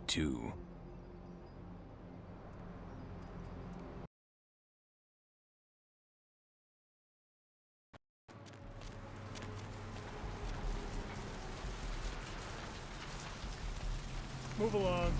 too. Move along.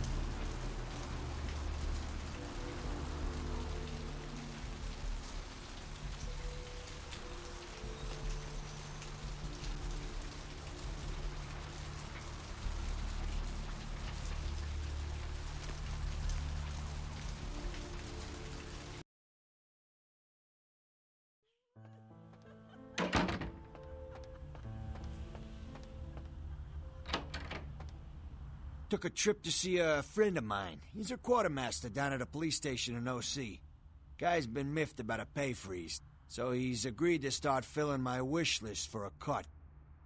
Took a trip to see a friend of mine. He's a quartermaster down at a police station in OC. Guy's been miffed about a pay freeze, so he's agreed to start filling my wish list for a cut.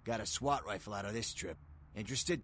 Got a SWAT rifle out of this trip. Interested?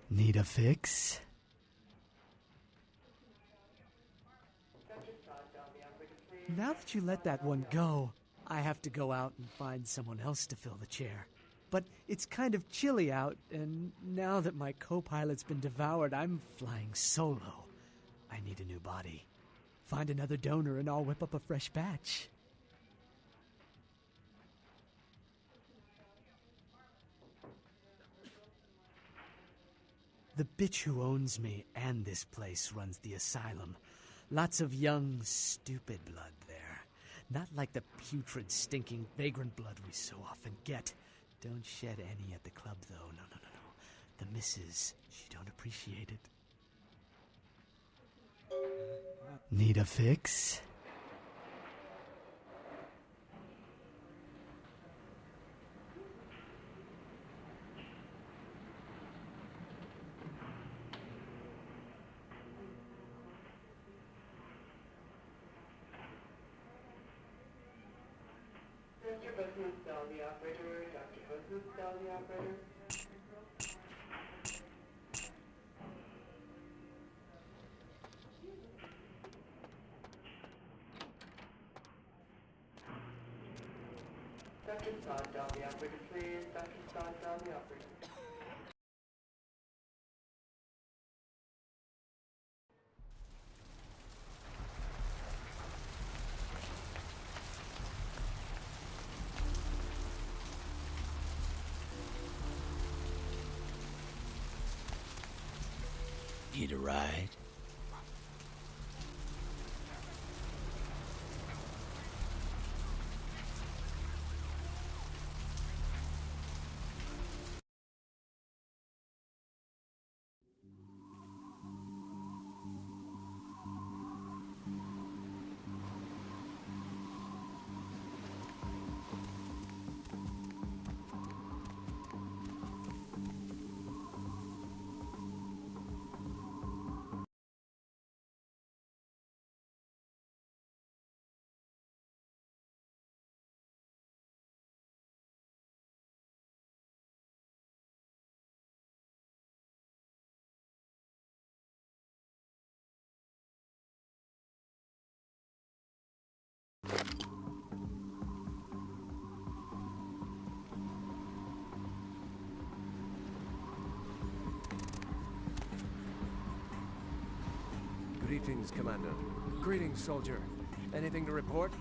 Need a fix? Now that you let that one go, I have to go out and find someone else to fill the chair. But it's kind of chilly out, and now that my co-pilot's been devoured, I'm flying solo. I need a new body. Find another donor and I'll whip up a fresh batch. The bitch who owns me and this place runs the asylum. Lots of young, stupid blood there. Not like the putrid, stinking, vagrant blood we so often get. Don't shed any at the club, though. No. The missus, she don't appreciate it. Need a fix? Dr. the operator. Dr. Husband, the operator. Dr. Sod, the operator, please. Dr. Sod, the operator. Need a ride? Greetings, Commander. Greetings, soldier. Anything to report?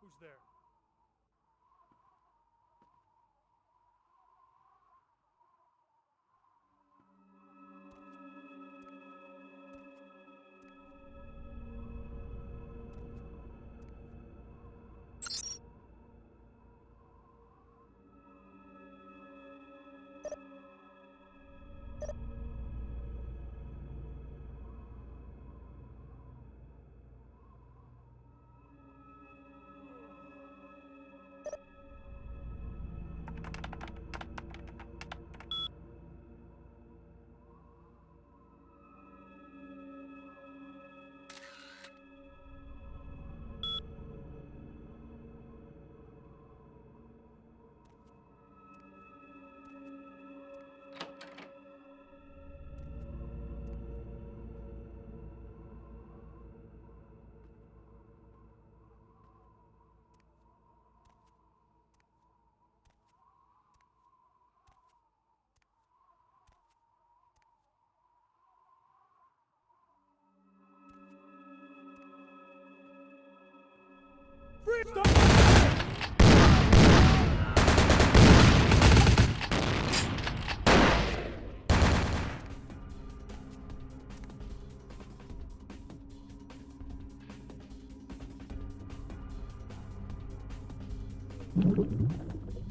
Who's there?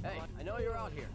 Hey, I know you're out here.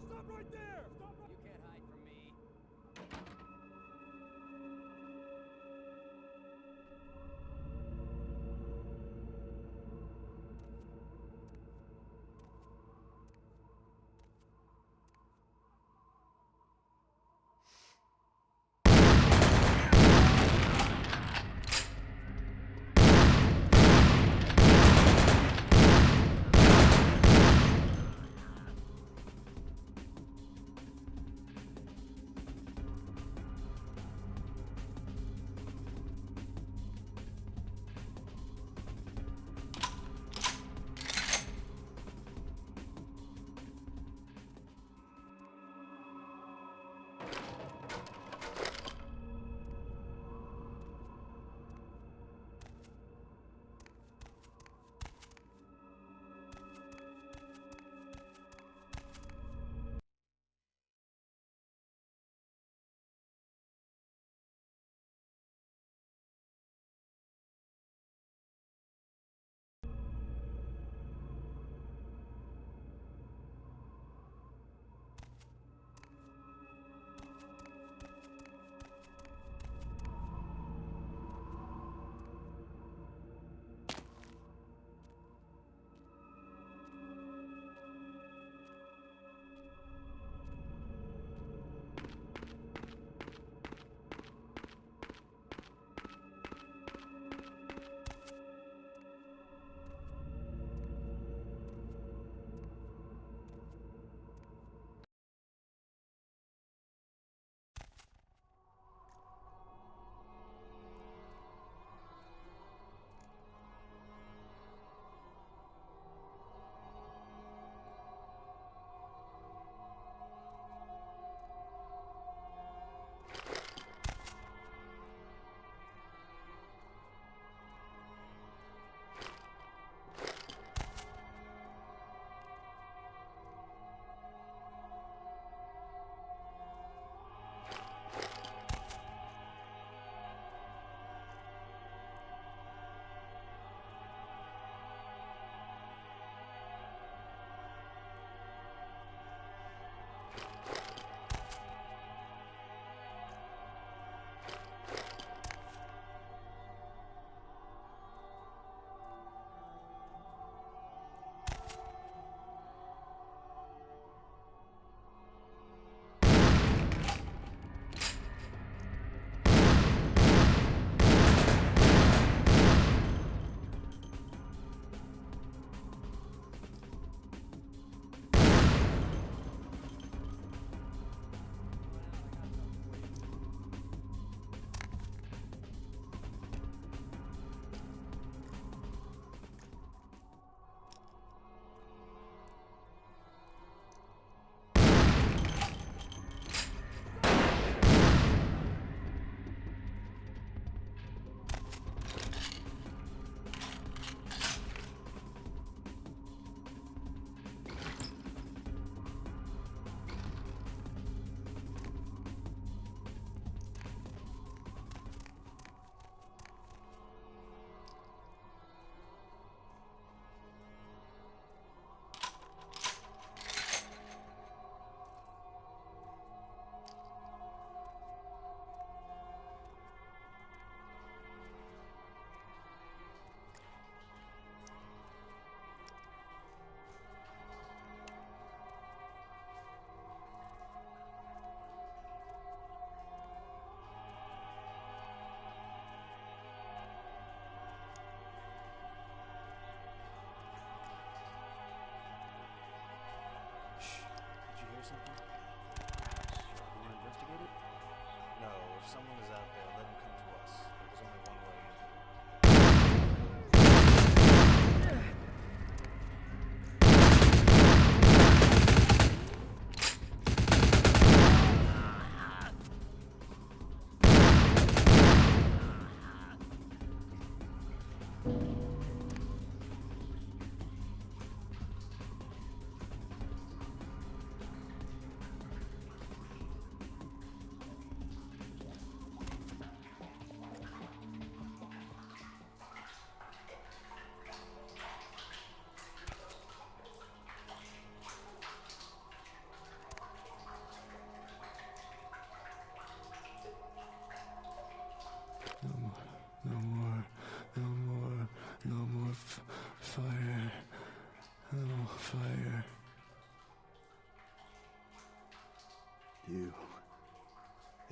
Stop right there! Stop right. You can't hide from me.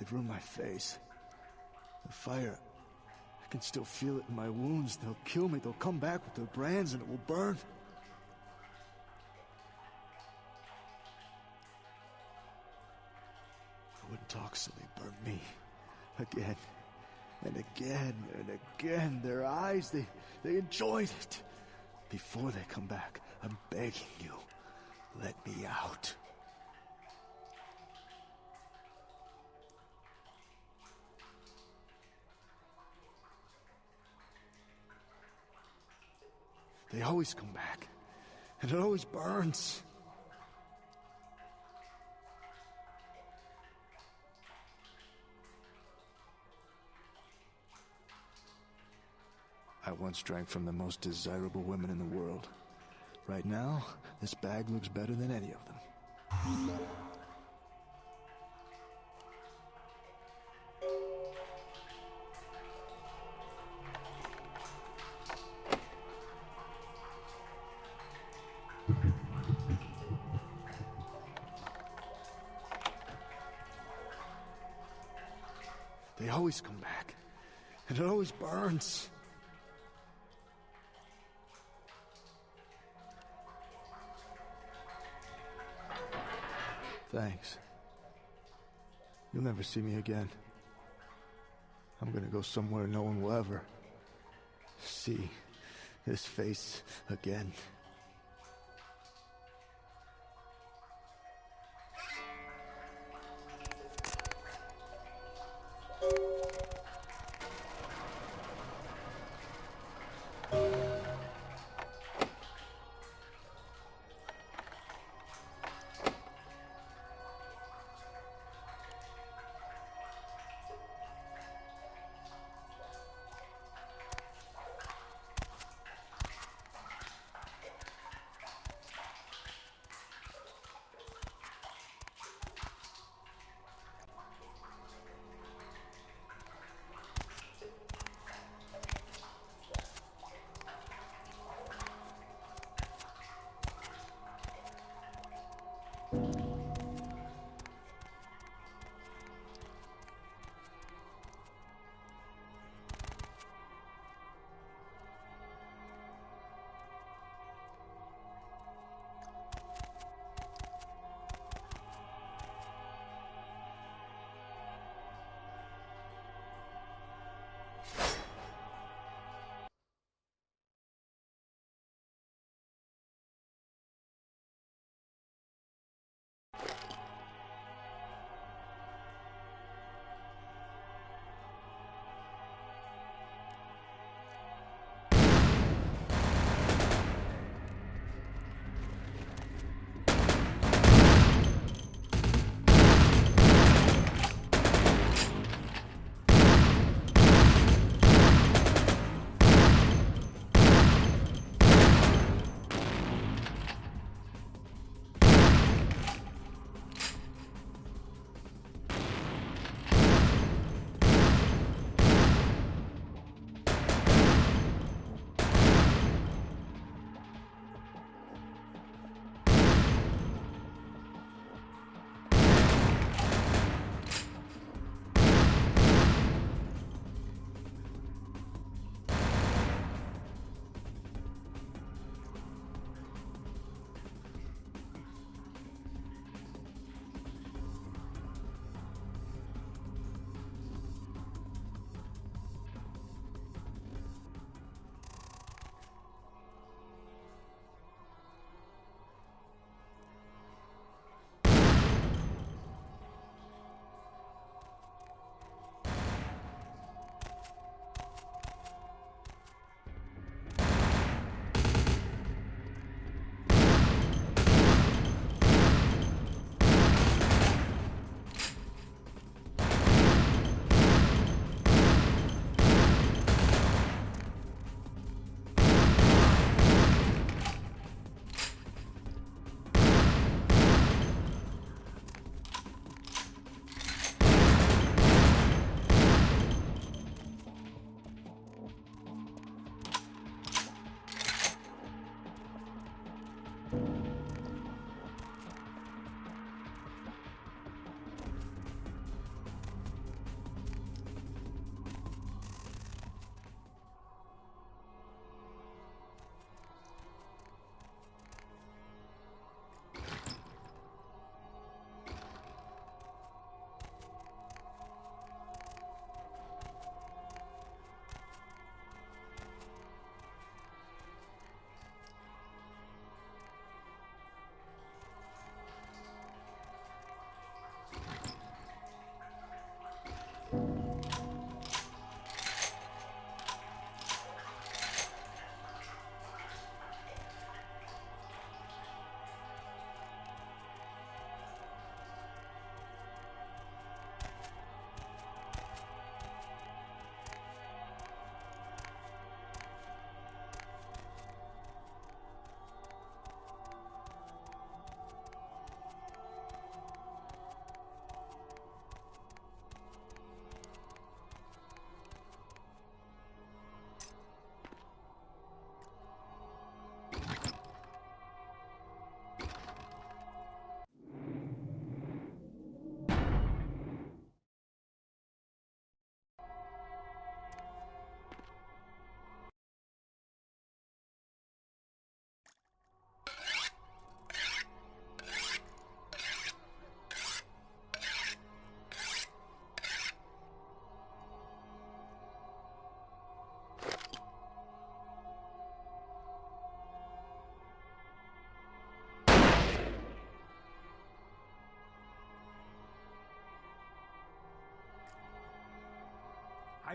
They've ruined my face. The fire, I can still feel it in my wounds. They'll kill me. They'll come back with their brands and it will burn. I wouldn't talk, so they burned me. Again. And again and again. Their eyes, they enjoyed it. Before they come back, I'm begging you, let me out. They always come back, and it always burns. I once drank from the most desirable women in the world. Right now, this bag looks better than any of them. They always come back, and it always burns. Thanks. You'll never see me again. I'm gonna go somewhere no one will ever see this face again.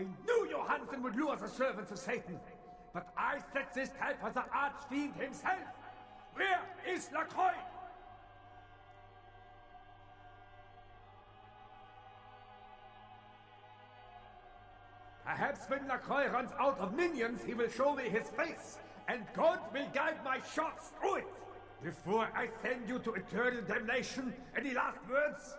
I knew Johansen would lure the servants of Satan. But I set this trap for the archfiend himself. Where is Lacroix? Perhaps when Lacroix runs out of minions, he will show me his face, and God will guide my shots through it. Before I send you to eternal damnation, any last words?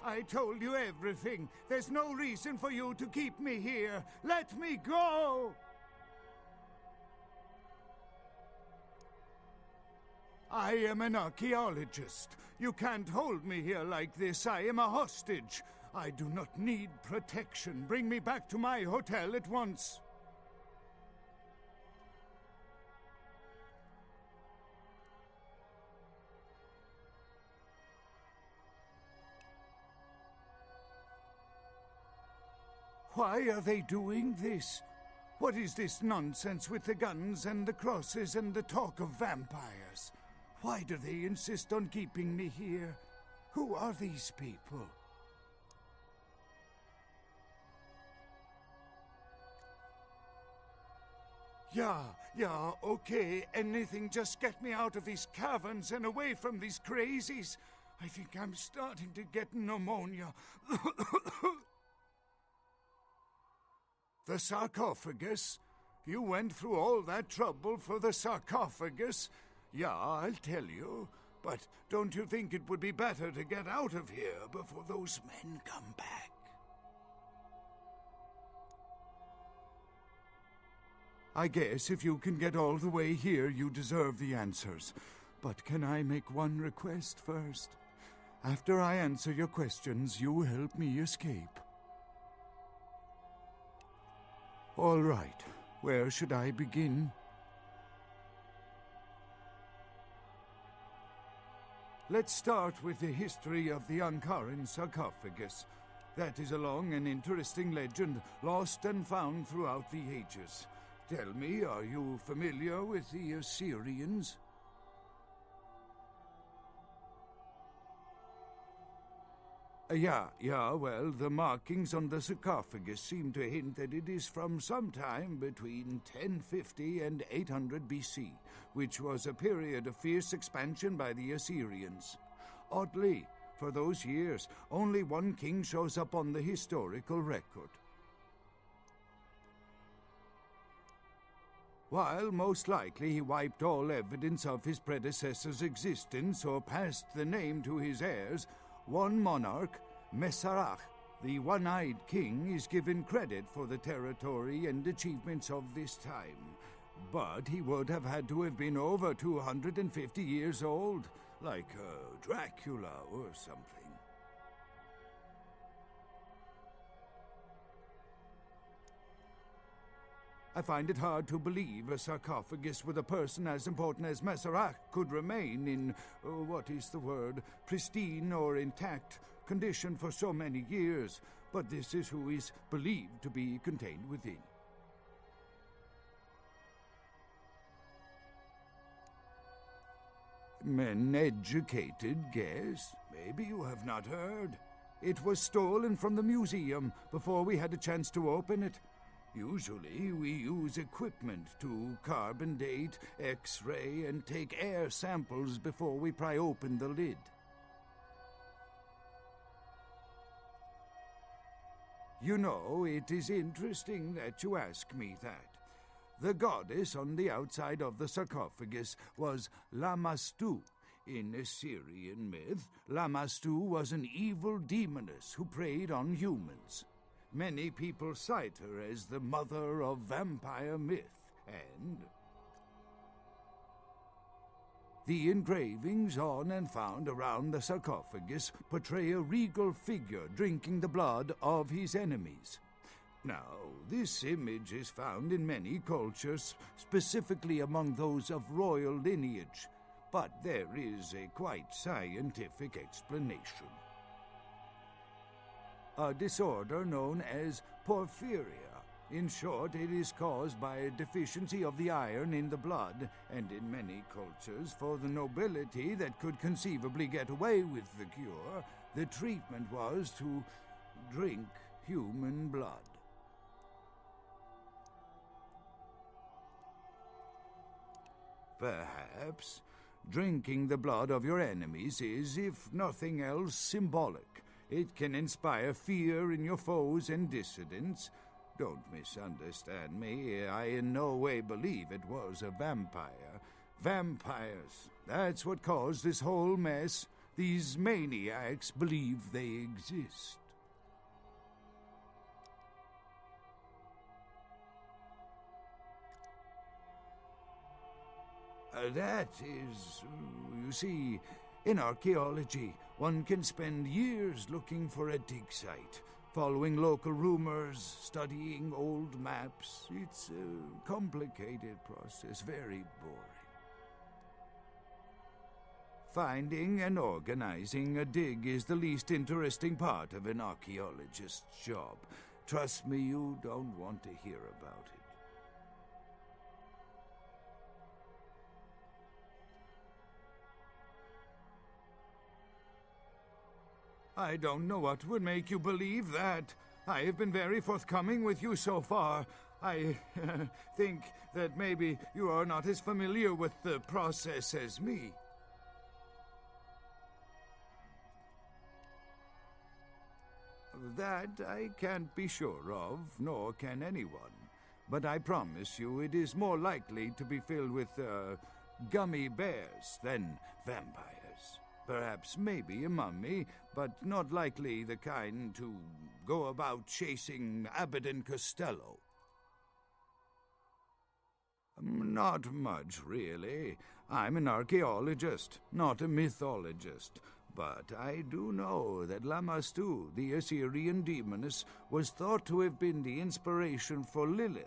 I told you everything. There's no reason for you to keep me here. Let me go! I am an archaeologist. You can't hold me here like this. I am a hostage. I do not need protection. Bring me back to my hotel at once. Why are they doing this? What is this nonsense with the guns and the crosses and the talk of vampires? Why do they insist on keeping me here? Who are these people? Yeah, okay, anything, just get me out of these caverns and away from these crazies. I think I'm starting to get pneumonia. The sarcophagus? You went through all that trouble for the sarcophagus? Yeah, I'll tell you. But don't you think it would be better to get out of here before those men come back? I guess if you can get all the way here, you deserve the answers. But can I make one request first? After I answer your questions, you help me escape. All right. Where should I begin? Let's start with the history of the Ankaran sarcophagus. That is a long and interesting legend, lost and found throughout the ages. Tell me, are you familiar with the Assyrians? Yeah, well, the markings on the sarcophagus seem to hint that it is from sometime between 1050 and 800 BC, which was a period of fierce expansion by the Assyrians. Oddly, for those years, only one king shows up on the historical record. While most likely he wiped all evidence of his predecessor's existence or passed the name to his heirs, one monarch, Mesarach, the one-eyed king, is given credit for the territory and achievements of this time. But he would have had to have been over 250 years old, like Dracula or something. I find it hard to believe a sarcophagus with a person as important as Mesarach could remain in, pristine or intact condition for so many years, but this is who is believed to be contained within. An educated guess? Maybe you have not heard. It was stolen from the museum before we had a chance to open it. Usually, we use equipment to carbon date, X-ray, and take air samples before we pry open the lid. You know, it is interesting that you ask me that. The goddess on the outside of the sarcophagus was Lamastu. In Assyrian myth, Lamastu was an evil demoness who preyed on humans. Many people cite her as the mother of vampire myth, and the engravings on and found around the sarcophagus portray a regal figure drinking the blood of his enemies. Now, this image is found in many cultures, specifically among those of royal lineage, but there is a quite scientific explanation. A disorder known as porphyria. In short, it is caused by a deficiency of the iron in the blood, and in many cultures, for the nobility that could conceivably get away with the cure, the treatment was to drink human blood. Perhaps drinking the blood of your enemies is, if nothing else, symbolic. It can inspire fear in your foes and dissidents. Don't misunderstand me. I in no way believe it was a vampire. Vampires, that's what caused this whole mess. These maniacs believe they exist. That is, you see, in archaeology, one can spend years looking for a dig site, following local rumors, studying old maps. It's a complicated process, very boring. Finding and organizing a dig is the least interesting part of an archaeologist's job. Trust me, you don't want to hear about it. I don't know what would make you believe that. I have been very forthcoming with you so far. I think that maybe you are not as familiar with the process as me. That I can't be sure of, nor can anyone. But I promise you it is more likely to be filled with, gummy bears than vampires. Perhaps maybe a mummy, but not likely the kind to go about chasing Abbott and Costello. Not much, really. I'm an archaeologist, not a mythologist. But I do know that Lamashtu, the Assyrian demoness, was thought to have been the inspiration for Lilith,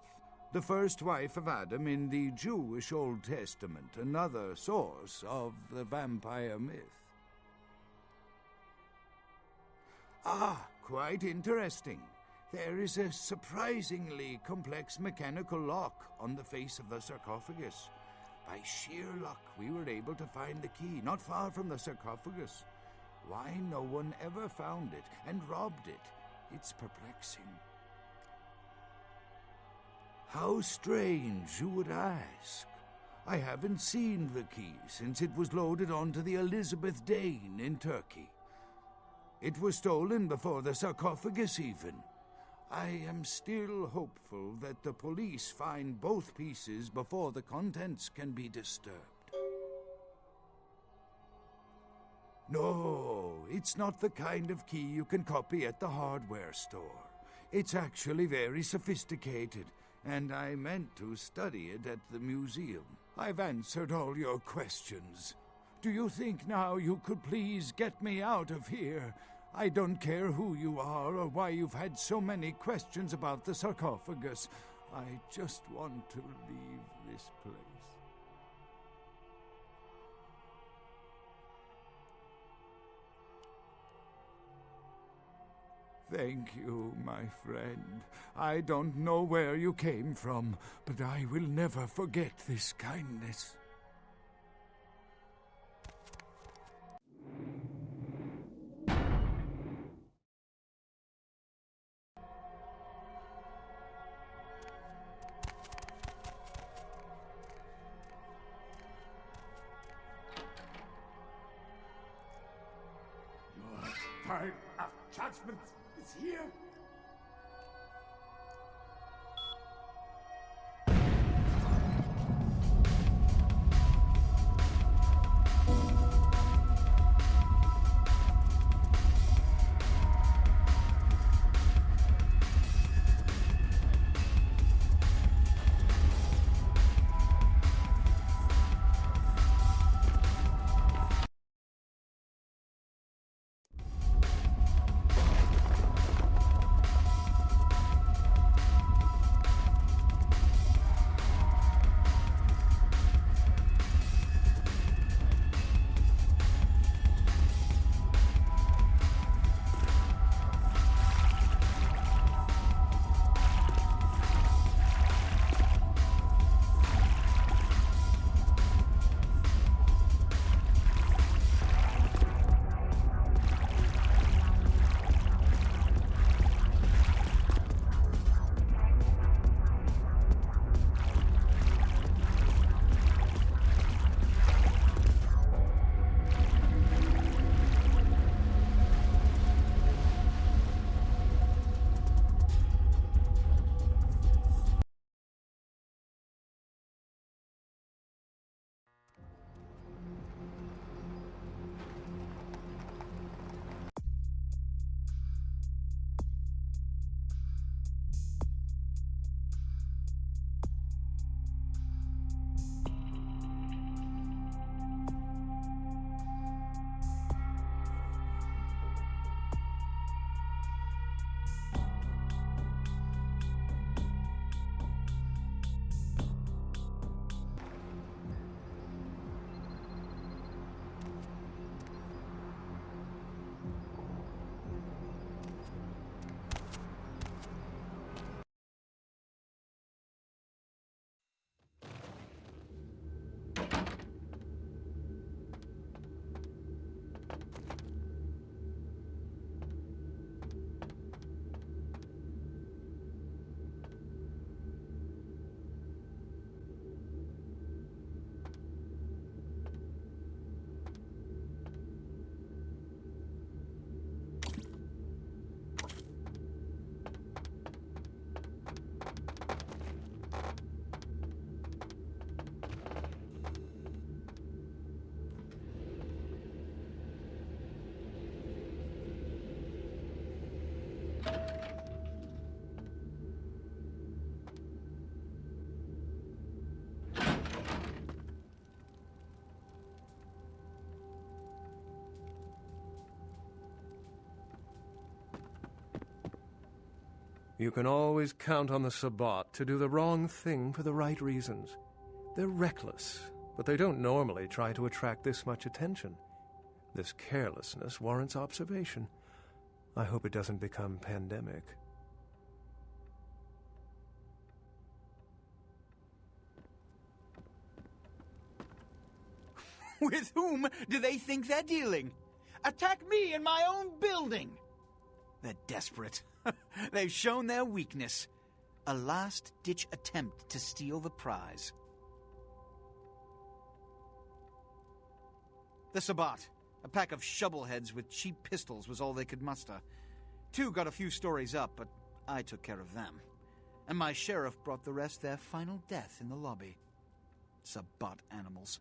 the first wife of Adam in the Jewish Old Testament, another source of the vampire myth. Ah, quite interesting. There is a surprisingly complex mechanical lock on the face of the sarcophagus. By sheer luck, we were able to find the key not far from the sarcophagus. Why no one ever found it and robbed it? It's perplexing. How strange, you would ask. I haven't seen the key since it was loaded onto the Elizabeth Dane in Turkey. It was stolen before the sarcophagus even. I am still hopeful that the police find both pieces before the contents can be disturbed. No, it's not the kind of key you can copy at the hardware store. It's actually very sophisticated, and I meant to study it at the museum. I've answered all your questions. Do you think now you could please get me out of here? I don't care who you are or why you've had so many questions about the sarcophagus. I just want to leave this place. Thank you, my friend. I don't know where you came from, but I will never forget this kindness. Your time of judgment is here. You can always count on the Sabbat to do the wrong thing for the right reasons. They're reckless, but they don't normally try to attract this much attention. This carelessness warrants observation. I hope it doesn't become pandemic. With whom do they think they're dealing? Attack me in my own building! They're desperate. They've shown their weakness. A last-ditch attempt to steal the prize. The Sabbat. A pack of shovelheads with cheap pistols was all they could muster. Two got a few stories up, but I took care of them. And my sheriff brought the rest their final death in the lobby. Sabbat animals.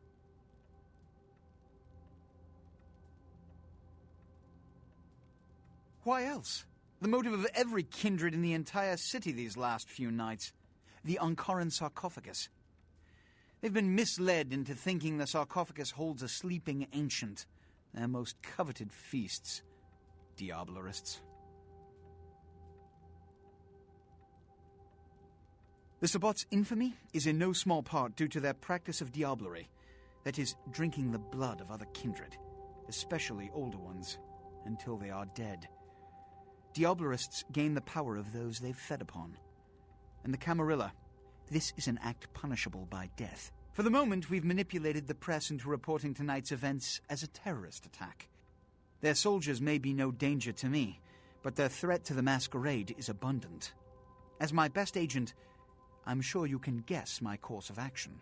Why else? The motive of every kindred in the entire city these last few nights. The Ankaran sarcophagus. They've been misled into thinking the sarcophagus holds a sleeping ancient. Their most coveted feasts. Diablerists. The Sabbat's infamy is in no small part due to their practice of diablerie. That is, drinking the blood of other kindred, especially older ones, until they are dead. Diablerists gain the power of those they've fed upon. And the Camarilla, this is an act punishable by death. For the moment, we've manipulated the press into reporting tonight's events as a terrorist attack. Their soldiers may be no danger to me, but their threat to the masquerade is abundant. As my best agent, I'm sure you can guess my course of action.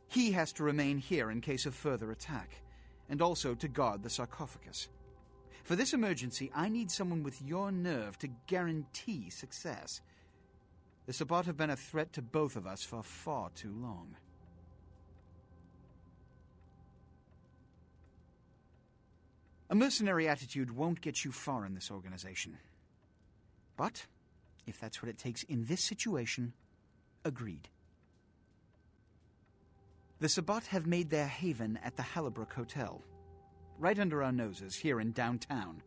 He has to remain here in case of further attack, and also to guard the sarcophagus. For this emergency, I need someone with your nerve to guarantee success. The Sabbat have been a threat to both of us for far too long. A mercenary attitude won't get you far in this organization. But, if that's what it takes in this situation, agreed. The Sabbat have made their haven at the Hallibrook Hotel, right under our noses here in downtown.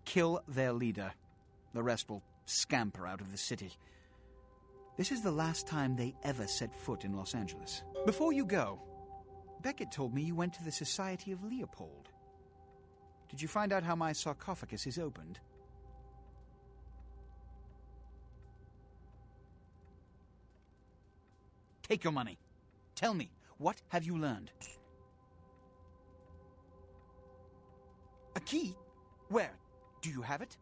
Kill their leader. The rest will scamper out of the city. This is the last time they ever set foot in Los Angeles. Before you go, Beckett told me you went to the Society of Leopold. Did you find out how my sarcophagus is opened? Take your money. Tell me, what have you learned? A key? Where? Do you have it?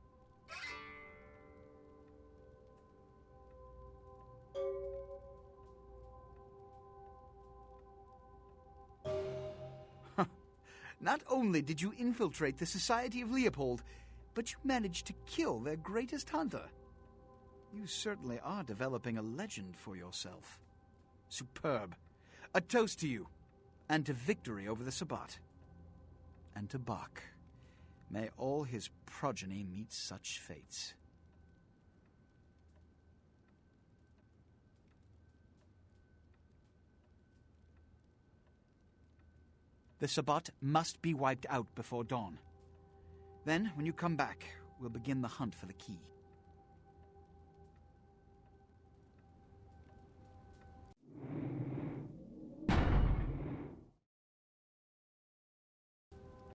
Not only did you infiltrate the Society of Leopold, but you managed to kill their greatest hunter. You certainly are developing a legend for yourself. Superb. A toast to you, and to victory over the Sabbat. And to Bach. May all his progeny meet such fates. The Sabbat must be wiped out before dawn. Then, when you come back, we'll begin the hunt for the key.